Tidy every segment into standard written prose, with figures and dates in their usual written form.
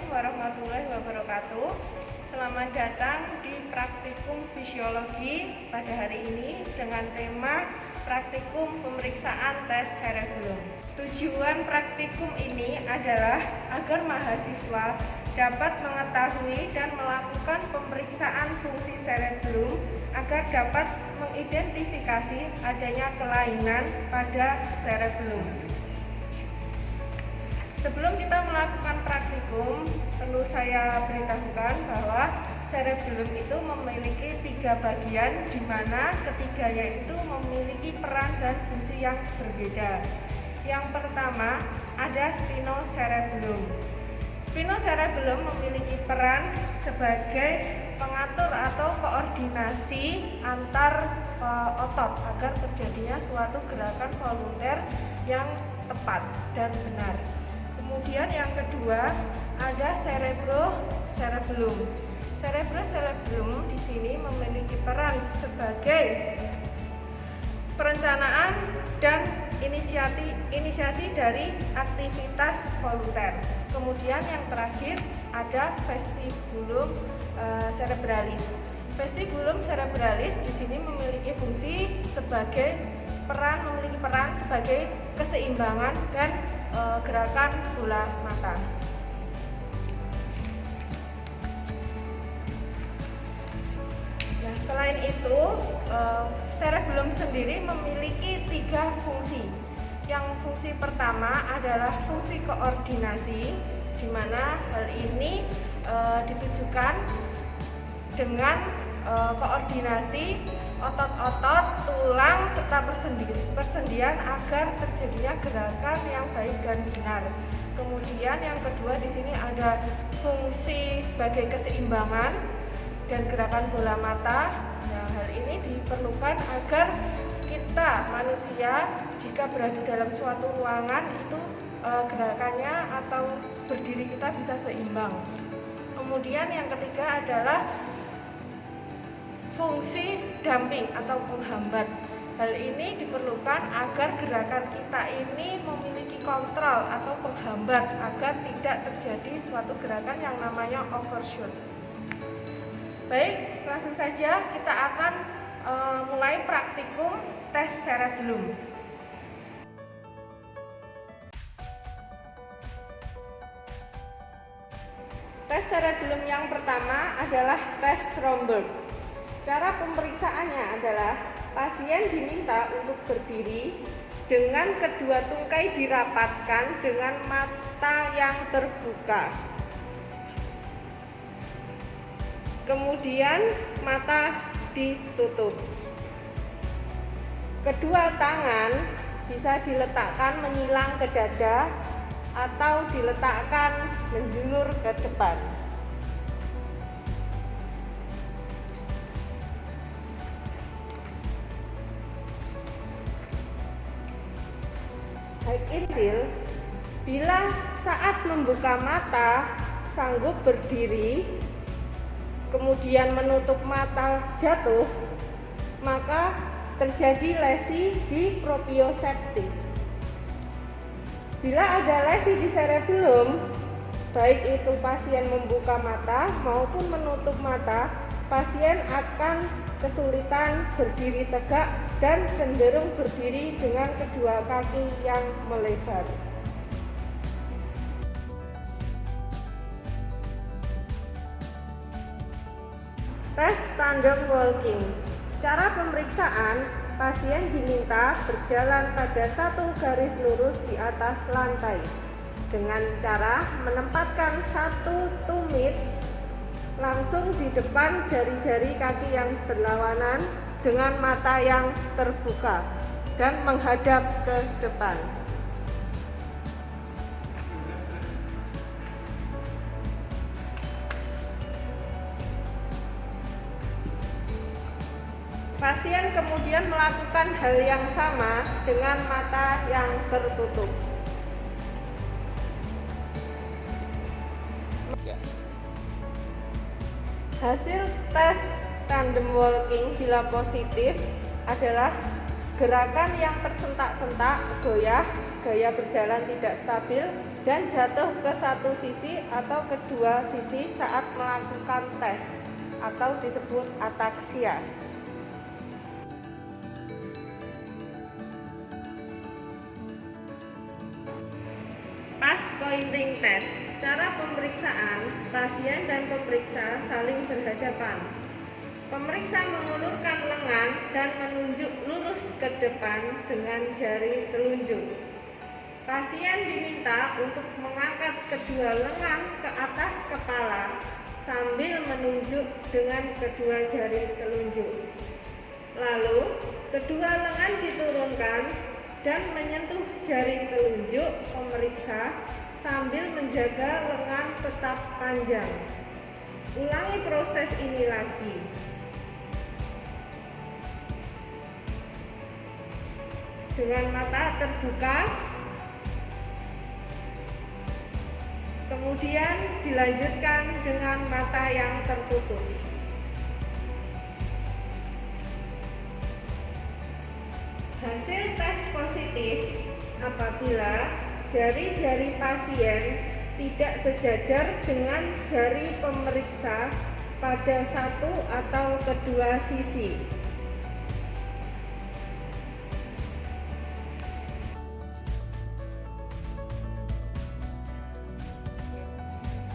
warahmatullahi wabarakatuh. Selamat datang di praktikum fisiologi pada hari ini dengan tema praktikum pemeriksaan tes cerebellum. Tujuan praktikum ini adalah agar mahasiswa dapat mengetahui dan melakukan pemeriksaan fungsi cerebellum agar dapat mengidentifikasi adanya kelainan pada cerebellum. Sebelum kita melakukan praktikum, perlu saya beritahukan bahwa cerebellum itu memiliki 3 bagian, di mana ketiganya itu memiliki peran dan fungsi yang berbeda. Yang pertama ada spinocerebellum. Spinocerebellum memiliki peran sebagai pengatur atau koordinasi antar otot agar terjadinya suatu gerakan volunter yang tepat dan benar. Kemudian yang kedua ada cerebrocerebellum. Cerebrocerebellum di sini memiliki peran sebagai perencanaan dan inisiasi dari aktivitas volunter. Kemudian yang terakhir ada vestibulum cerebralis. Vestibulum cerebralis di sini memiliki fungsi memiliki peran sebagai keseimbangan dan gerakan bola mata. Nah, selain itu, cerebellum sendiri memiliki 3 fungsi. Yang fungsi pertama adalah fungsi koordinasi, di mana hal ini ditujukan dengan koordinasi otot-otot, tulang, serta persendian agar terjadinya gerakan yang baik dan benar. Kemudian yang kedua di sini ada fungsi sebagai keseimbangan dan gerakan bola mata. Nah, hal ini diperlukan agar kita manusia jika berada dalam suatu ruangan itu gerakannya atau berdiri kita bisa seimbang. Kemudian yang ketiga adalah fungsi damping atau penghambat. Hal ini diperlukan agar gerakan kita ini memiliki kontrol atau penghambat agar tidak terjadi suatu gerakan yang namanya overshoot. Baik, langsung saja kita akan mulai praktikum tes cerebellum. Tes cerebellum yang pertama adalah tes Romberg. Cara pemeriksaannya adalah pasien diminta untuk berdiri dengan kedua tungkai dirapatkan dengan mata yang terbuka. Kemudian mata ditutup. Kedua tangan bisa diletakkan menyilang ke dada atau diletakkan menjulur ke depan. Intil, bila saat membuka mata sanggup berdiri, kemudian menutup mata jatuh, maka terjadi lesi di proprioseptif. Bila ada lesi di cerebellum, baik itu pasien membuka mata maupun menutup mata, pasien akan kesulitan berdiri tegak dan cenderung berdiri dengan kedua kaki yang melebar. Tes tandem walking. Cara pemeriksaan, pasien diminta berjalan pada satu garis lurus di atas lantai dengan cara menempatkan satu tumit langsung di depan jari-jari kaki yang berlawanan dengan mata yang terbuka dan menghadap ke depan. Pasien kemudian melakukan hal yang sama dengan mata yang tertutup. Hasil tes tandem walking bila positif adalah gerakan yang tersentak-sentak, goyah, gaya berjalan tidak stabil, dan jatuh ke satu sisi atau kedua sisi saat melakukan tes atau disebut ataksia. Pass pointing test. Cara pemeriksaan, pasien dan pemeriksa saling berhadapan. Pemeriksa mengulurkan lengan dan menunjuk lurus ke depan dengan jari telunjuk. Pasien diminta untuk mengangkat kedua lengan ke atas kepala sambil menunjuk dengan kedua jari telunjuk. Lalu, kedua lengan diturunkan dan menyentuh jari telunjuk pemeriksa sambil menjaga lengan tetap panjang. Ulangi proses ini lagi. Dengan mata terbuka, kemudian dilanjutkan dengan mata yang tertutup. Hasil tes positif apabila jari-jari pasien tidak sejajar dengan jari pemeriksa pada satu atau kedua sisi.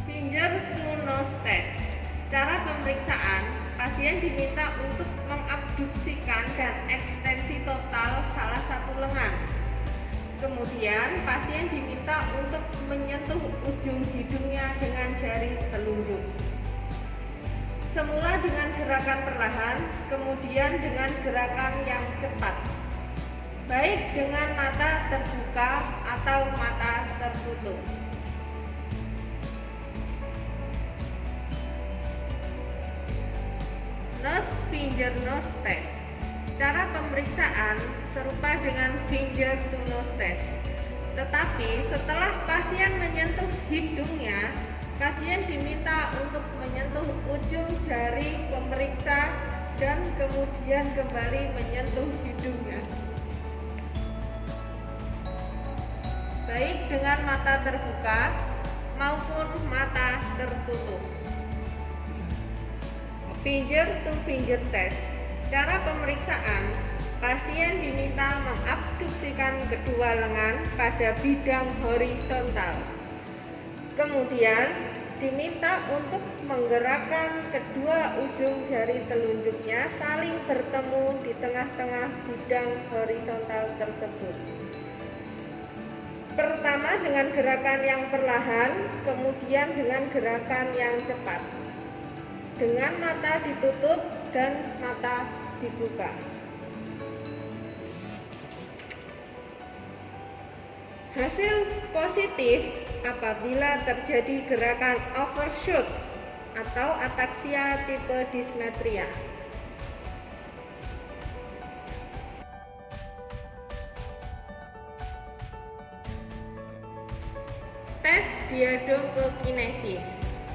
Finger to nose test. Cara pemeriksaan, pasien diminta untuk mengabduksikan dan ekstensi total salah satu lengan. Kemudian pasien diminta untuk menyentuh ujung hidungnya dengan jari telunjuk. Semula dengan gerakan perlahan, kemudian dengan gerakan yang cepat, baik dengan mata terbuka atau mata tertutup. Nose finger nose test. Cara pemeriksaan serupa dengan finger to nose test. Tetapi setelah pasien menyentuh hidungnya, pasien diminta untuk menyentuh ujung jari pemeriksa dan kemudian kembali menyentuh hidungnya. Baik dengan mata terbuka maupun mata tertutup. Finger to finger test. Cara pemeriksaan, pasien diminta mengabduksikan kedua lengan pada bidang horizontal. Kemudian diminta untuk menggerakkan kedua ujung jari telunjuknya saling bertemu di tengah-tengah bidang horizontal tersebut. Pertama dengan gerakan yang perlahan, kemudian dengan gerakan yang cepat. Dengan mata ditutup dan mata dibuka. Hasil positif apabila terjadi gerakan overshoot atau ataksia tipe dysmetria. Tes diadokokinesis.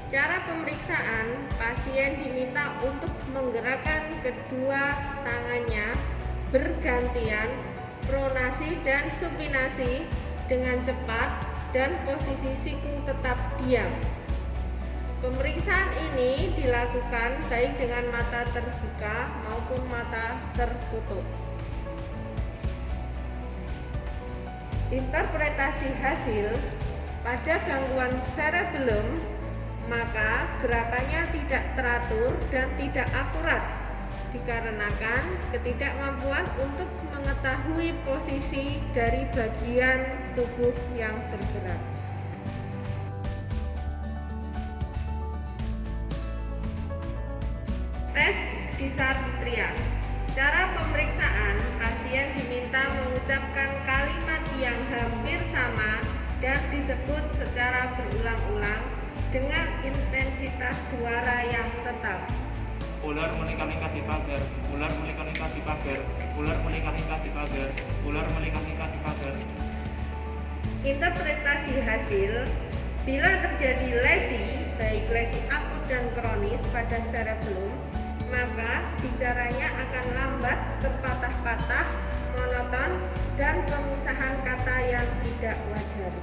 Cara pemeriksaan, pasien diminta untuk menggerakkan kedua tangannya bergantian, pronasi dan supinasi dengan cepat dan posisi siku tetap diam. Pemeriksaan ini dilakukan baik dengan mata terbuka maupun mata tertutup. Interpretasi hasil, pada gangguan cerebellum maka gerakannya tidak teratur dan tidak akurat dikarenakan ketidakmampuan untuk mengetahui posisi dari bagian tubuh yang bergerak. Tes dysarthria. Cara pemeriksaan, pasien diminta mengucapkan kalimat yang hampir sama dan disebut secara berulang-ulang dengan intensitas suara yang tetap. Ular melingkar-lingkar di pagar, ular melingkar-lingkar di pagar, ular melingkar-lingkar di pagar, ular melingkar-lingkar di pagar. Interpretasi hasil, bila terjadi lesi, baik lesi akut dan kronis pada cerebellum, maka bicaranya akan lambat, terpatah-patah, monoton, dan pemisahan kata yang tidak wajar.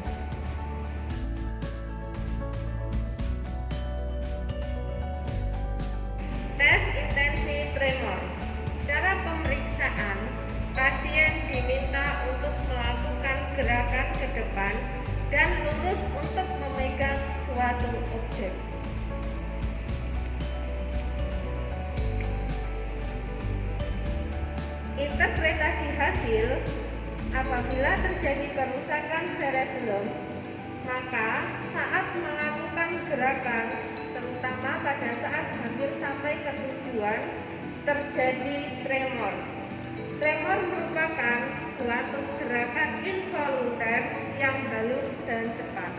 Tes intensi tremor. Cara pemeriksaan, pasien diminta untuk melakukan gerakan ke depan dan lurus untuk memegang suatu objek. Interpretasi hasil, apabila terjadi kerusakan cerebellum, maka saat melakukan gerakan, terutama pada saat hampir sampai ke tujuan, terjadi tremor. Tremor merupakan suatu gerakan involunter yang halus dan cepat.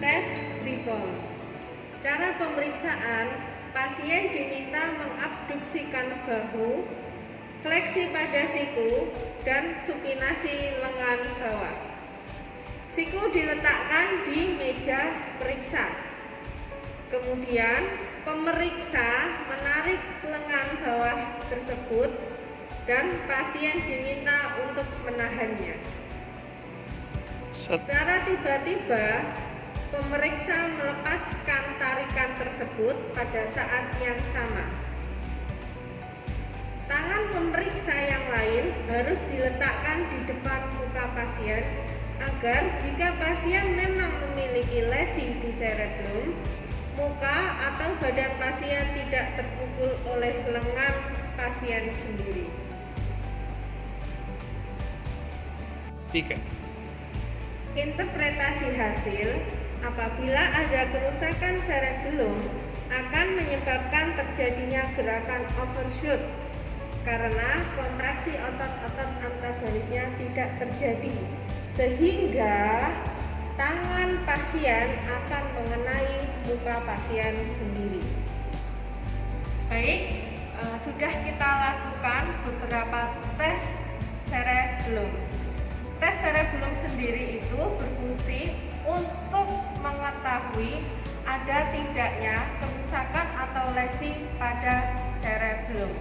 Tes rebound. Cara pemeriksaan, pasien diminta mengabduksikan bahu, fleksi pada siku, dan supinasi lengan bawah. Siku diletakkan di meja periksa. Kemudian pemeriksa menarik lengan bawah tersebut dan pasien diminta untuk menahannya. Secara tiba-tiba, pemeriksa melepaskan tarikan tersebut pada saat yang sama. Tangan pemeriksa yang lain harus diletakkan di depan muka pasien agar jika pasien memang memiliki lesi di cerebellum, muka atau badan pasien tidak terpukul oleh lengan pasien sendiri. 3. Interpretasi hasil, apabila ada kerusakan cerebellum akan menyebabkan terjadinya gerakan overshoot karena kontraksi otot-otot antagonisnya tidak terjadi, sehingga tangan pasien akan mengenai muka pasien sendiri. Baik, sudah kita lakukan beberapa tes cerebellum. Tes cerebellum sendiri itu berfungsi untuk mengetahui ada tidaknya kerusakan atau lesi pada cerebellum.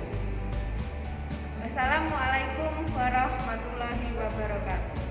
Wassalamualaikum warahmatullahi wabarakatuh.